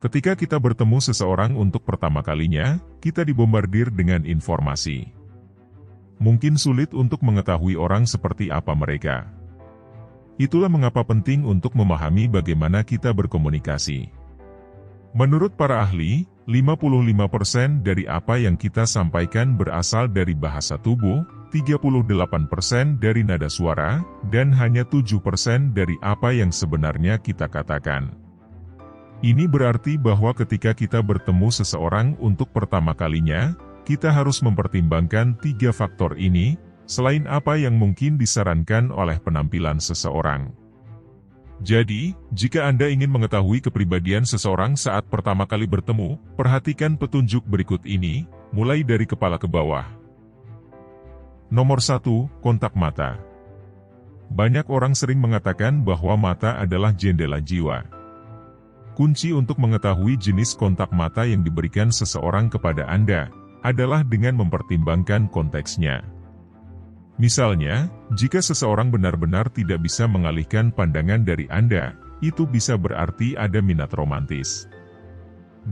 Ketika kita bertemu seseorang untuk pertama kalinya, kita dibombardir dengan informasi. Mungkin sulit untuk mengetahui orang seperti apa mereka. Itulah mengapa penting untuk memahami bagaimana kita berkomunikasi. Menurut para ahli, 55% dari apa yang kita sampaikan berasal dari bahasa tubuh, 38% dari nada suara, dan hanya 7% dari apa yang sebenarnya kita katakan. Ini berarti bahwa ketika kita bertemu seseorang untuk pertama kalinya, kita harus mempertimbangkan 3 faktor ini, selain apa yang mungkin disarankan oleh penampilan seseorang. Jadi, jika Anda ingin mengetahui kepribadian seseorang saat pertama kali bertemu, perhatikan petunjuk berikut ini, mulai dari kepala ke bawah. Nomor 1, kontak mata. Banyak orang sering mengatakan bahwa mata adalah jendela jiwa. Kunci untuk mengetahui jenis kontak mata yang diberikan seseorang kepada Anda adalah dengan mempertimbangkan konteksnya. Misalnya, jika seseorang benar-benar tidak bisa mengalihkan pandangan dari Anda, itu bisa berarti ada minat romantis.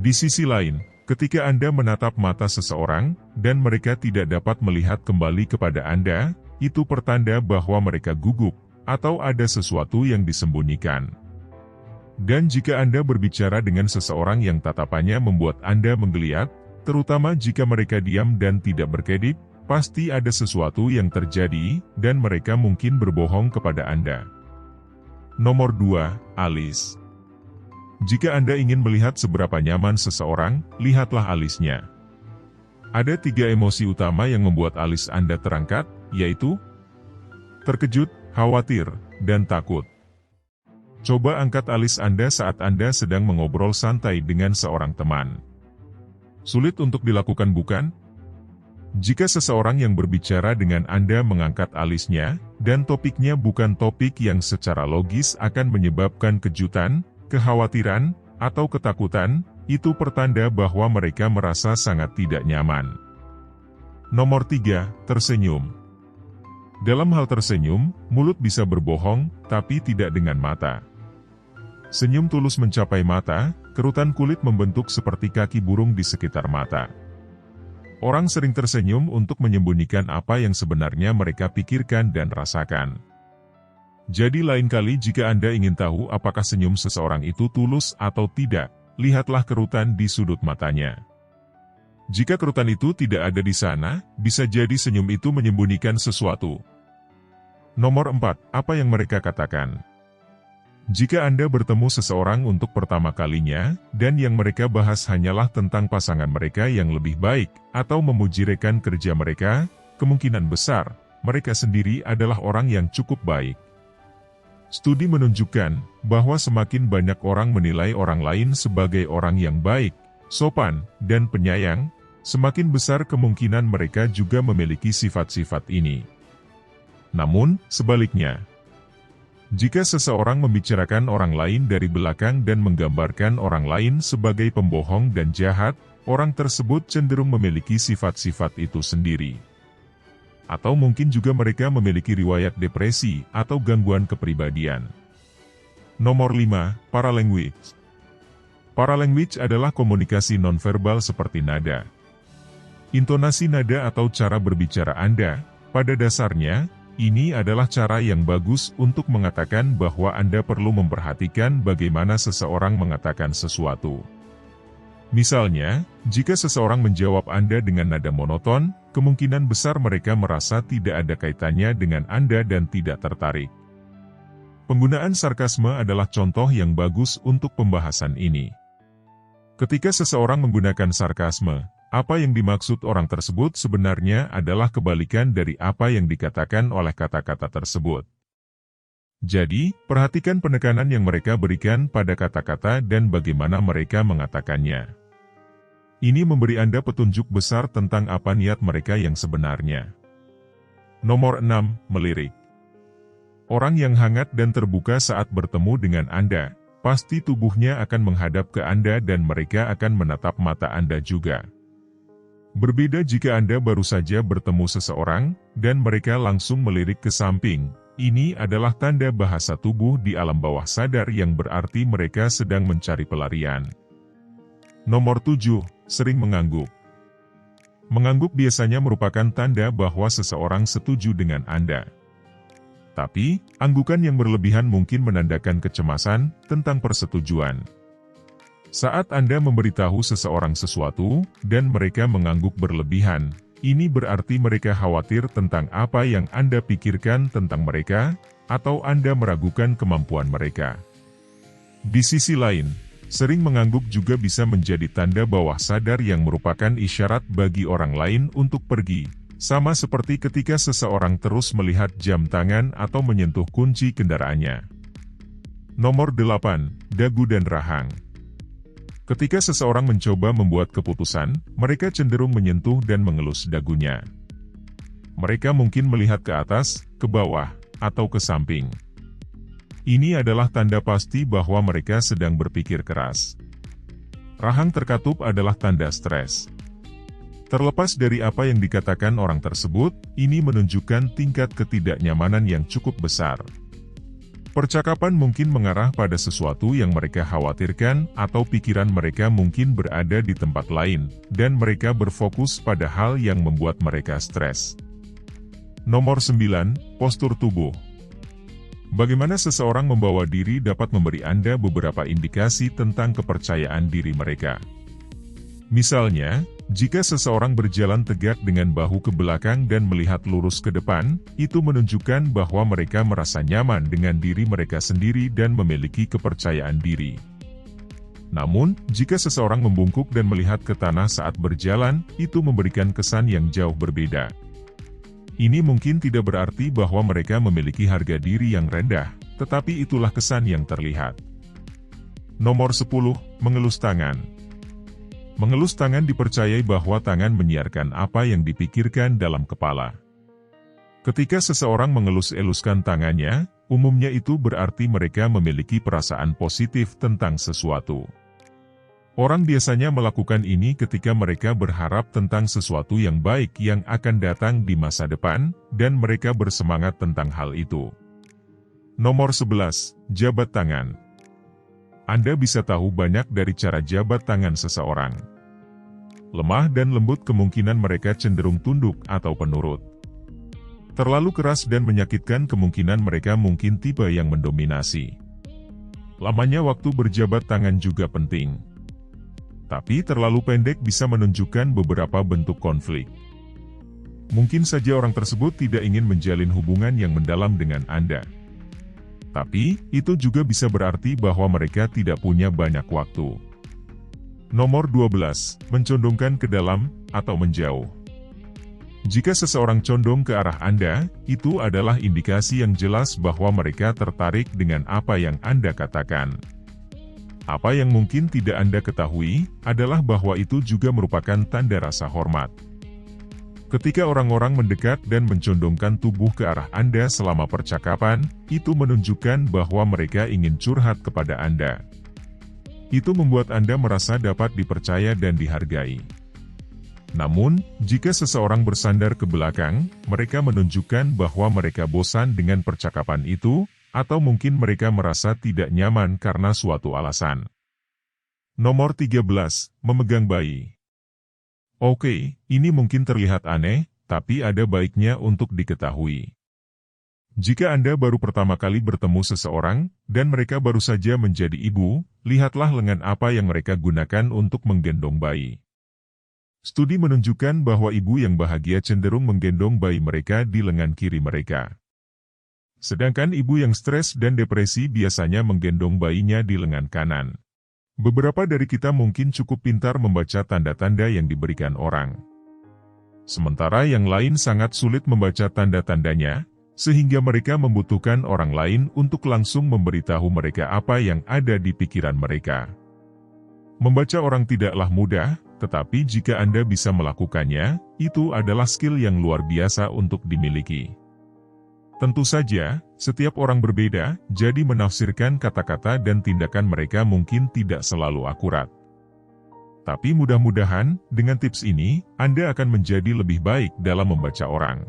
Di sisi lain, ketika Anda menatap mata seseorang, dan mereka tidak dapat melihat kembali kepada Anda, itu pertanda bahwa mereka gugup, atau ada sesuatu yang disembunyikan. Dan jika Anda berbicara dengan seseorang yang tatapannya membuat Anda menggeliat, terutama jika mereka diam dan tidak berkedip, pasti ada sesuatu yang terjadi, dan mereka mungkin berbohong kepada Anda. Nomor 2, alis. Jika Anda ingin melihat seberapa nyaman seseorang, lihatlah alisnya. Ada 3 emosi utama yang membuat alis Anda terangkat, yaitu terkejut, khawatir, dan takut. Coba angkat alis Anda saat Anda sedang mengobrol santai dengan seorang teman. Sulit untuk dilakukan, bukan? Jika seseorang yang berbicara dengan Anda mengangkat alisnya, dan topiknya bukan topik yang secara logis akan menyebabkan kejutan, kekhawatiran, atau ketakutan, itu pertanda bahwa mereka merasa sangat tidak nyaman. Nomor 3, tersenyum. Dalam hal tersenyum, mulut bisa berbohong, tapi tidak dengan mata. Senyum tulus mencapai mata, kerutan kulit membentuk seperti kaki burung di sekitar mata. Orang sering tersenyum untuk menyembunyikan apa yang sebenarnya mereka pikirkan dan rasakan. Jadi lain kali jika Anda ingin tahu apakah senyum seseorang itu tulus atau tidak, lihatlah kerutan di sudut matanya. Jika kerutan itu tidak ada di sana, bisa jadi senyum itu menyembunyikan sesuatu. Nomor 4, apa yang mereka katakan? Jika Anda bertemu seseorang untuk pertama kalinya, dan yang mereka bahas hanyalah tentang pasangan mereka yang lebih baik, atau memuji rekan kerja mereka, kemungkinan besar, mereka sendiri adalah orang yang cukup baik. Studi menunjukkan, bahwa semakin banyak orang menilai orang lain sebagai orang yang baik, sopan, dan penyayang, semakin besar kemungkinan mereka juga memiliki sifat-sifat ini. Namun, sebaliknya, jika seseorang membicarakan orang lain dari belakang dan menggambarkan orang lain sebagai pembohong dan jahat, orang tersebut cenderung memiliki sifat-sifat itu sendiri. Atau mungkin juga mereka memiliki riwayat depresi atau gangguan kepribadian. Nomor 5, paralanguage. Paralanguage adalah komunikasi nonverbal seperti nada. Intonasi nada atau cara berbicara Anda, pada dasarnya, ini adalah cara yang bagus untuk mengatakan bahwa Anda perlu memperhatikan bagaimana seseorang mengatakan sesuatu. Misalnya, jika seseorang menjawab Anda dengan nada monoton, kemungkinan besar mereka merasa tidak ada kaitannya dengan Anda dan tidak tertarik. Penggunaan sarkasme adalah contoh yang bagus untuk pembahasan ini. Ketika seseorang menggunakan sarkasme, apa yang dimaksud orang tersebut sebenarnya adalah kebalikan dari apa yang dikatakan oleh kata-kata tersebut. Jadi, perhatikan penekanan yang mereka berikan pada kata-kata dan bagaimana mereka mengatakannya. Ini memberi Anda petunjuk besar tentang apa niat mereka yang sebenarnya. Nomor 6, melirik. Orang yang hangat dan terbuka saat bertemu dengan Anda, pasti tubuhnya akan menghadap ke Anda dan mereka akan menatap mata Anda juga. Berbeda jika Anda baru saja bertemu seseorang, dan mereka langsung melirik ke samping. Ini adalah tanda bahasa tubuh di alam bawah sadar yang berarti mereka sedang mencari pelarian. Nomor 7, sering mengangguk. Mengangguk biasanya merupakan tanda bahwa seseorang setuju dengan Anda. Tapi, anggukan yang berlebihan mungkin menandakan kecemasan tentang persetujuan. Saat Anda memberitahu seseorang sesuatu, dan mereka mengangguk berlebihan, ini berarti mereka khawatir tentang apa yang Anda pikirkan tentang mereka, atau Anda meragukan kemampuan mereka. Di sisi lain, sering mengangguk juga bisa menjadi tanda bawah sadar yang merupakan isyarat bagi orang lain untuk pergi, sama seperti ketika seseorang terus melihat jam tangan atau menyentuh kunci kendaraannya. Nomor 8, dagu dan rahang. Ketika seseorang mencoba membuat keputusan, mereka cenderung menyentuh dan mengelus dagunya. Mereka mungkin melihat ke atas, ke bawah, atau ke samping. Ini adalah tanda pasti bahwa mereka sedang berpikir keras. Rahang terkatup adalah tanda stres. Terlepas dari apa yang dikatakan orang tersebut, ini menunjukkan tingkat ketidaknyamanan yang cukup besar. Percakapan mungkin mengarah pada sesuatu yang mereka khawatirkan, atau pikiran mereka mungkin berada di tempat lain, dan mereka berfokus pada hal yang membuat mereka stres. Nomor 9, postur tubuh. Bagaimana seseorang membawa diri dapat memberi Anda beberapa indikasi tentang kepercayaan diri mereka. Misalnya, jika seseorang berjalan tegak dengan bahu ke belakang dan melihat lurus ke depan, itu menunjukkan bahwa mereka merasa nyaman dengan diri mereka sendiri dan memiliki kepercayaan diri. Namun, jika seseorang membungkuk dan melihat ke tanah saat berjalan, itu memberikan kesan yang jauh berbeda. Ini mungkin tidak berarti bahwa mereka memiliki harga diri yang rendah, tetapi itulah kesan yang terlihat. Nomor 10, mengelus tangan. Mengelus tangan dipercayai bahwa tangan menyiarkan apa yang dipikirkan dalam kepala. Ketika seseorang mengelus-eluskan tangannya, umumnya itu berarti mereka memiliki perasaan positif tentang sesuatu. Orang biasanya melakukan ini ketika mereka berharap tentang sesuatu yang baik yang akan datang di masa depan, dan mereka bersemangat tentang hal itu. Nomor 11, jabat tangan. Anda bisa tahu banyak dari cara jabat tangan seseorang. Lemah dan lembut kemungkinan mereka cenderung tunduk atau penurut. Terlalu keras dan menyakitkan kemungkinan mereka mungkin tipe yang mendominasi. Lamanya waktu berjabat tangan juga penting. Tapi terlalu pendek bisa menunjukkan beberapa bentuk konflik. Mungkin saja orang tersebut tidak ingin menjalin hubungan yang mendalam dengan Anda. Tapi, itu juga bisa berarti bahwa mereka tidak punya banyak waktu. Nomor 12, mencondongkan ke dalam, atau menjauh. Jika seseorang condong ke arah Anda, itu adalah indikasi yang jelas bahwa mereka tertarik dengan apa yang Anda katakan. Apa yang mungkin tidak Anda ketahui, adalah bahwa itu juga merupakan tanda rasa hormat. Ketika orang-orang mendekat dan mencondongkan tubuh ke arah Anda selama percakapan, itu menunjukkan bahwa mereka ingin curhat kepada Anda. Itu membuat Anda merasa dapat dipercaya dan dihargai. Namun, jika seseorang bersandar ke belakang, mereka menunjukkan bahwa mereka bosan dengan percakapan itu, atau mungkin mereka merasa tidak nyaman karena suatu alasan. Nomor 13, memegang bayi. Oke, ini mungkin terlihat aneh, tapi ada baiknya untuk diketahui. Jika Anda baru pertama kali bertemu seseorang, dan mereka baru saja menjadi ibu, lihatlah lengan apa yang mereka gunakan untuk menggendong bayi. Studi menunjukkan bahwa ibu yang bahagia cenderung menggendong bayi mereka di lengan kiri mereka. Sedangkan ibu yang stres dan depresi biasanya menggendong bayinya di lengan kanan. Beberapa dari kita mungkin cukup pintar membaca tanda-tanda yang diberikan orang. Sementara yang lain sangat sulit membaca tanda-tandanya, sehingga mereka membutuhkan orang lain untuk langsung memberitahu mereka apa yang ada di pikiran mereka. Membaca orang tidaklah mudah, tetapi jika Anda bisa melakukannya, itu adalah skill yang luar biasa untuk dimiliki. Tentu saja, setiap orang berbeda, jadi menafsirkan kata-kata dan tindakan mereka mungkin tidak selalu akurat. Tapi mudah-mudahan, dengan tips ini, Anda akan menjadi lebih baik dalam membaca orang.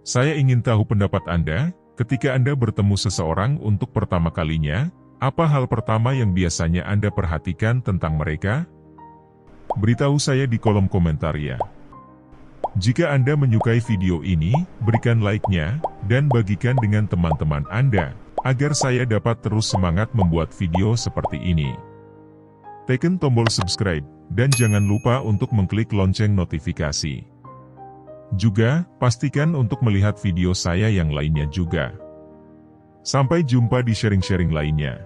Saya ingin tahu pendapat Anda, ketika Anda bertemu seseorang untuk pertama kalinya, apa hal pertama yang biasanya Anda perhatikan tentang mereka? Beritahu saya di kolom komentar ya. Jika Anda menyukai video ini, berikan like-nya, dan bagikan dengan teman-teman Anda, agar saya dapat terus semangat membuat video seperti ini. Tekan tombol subscribe, dan jangan lupa untuk mengklik lonceng notifikasi. Juga, pastikan untuk melihat video saya yang lainnya juga. Sampai jumpa di sharing-sharing lainnya.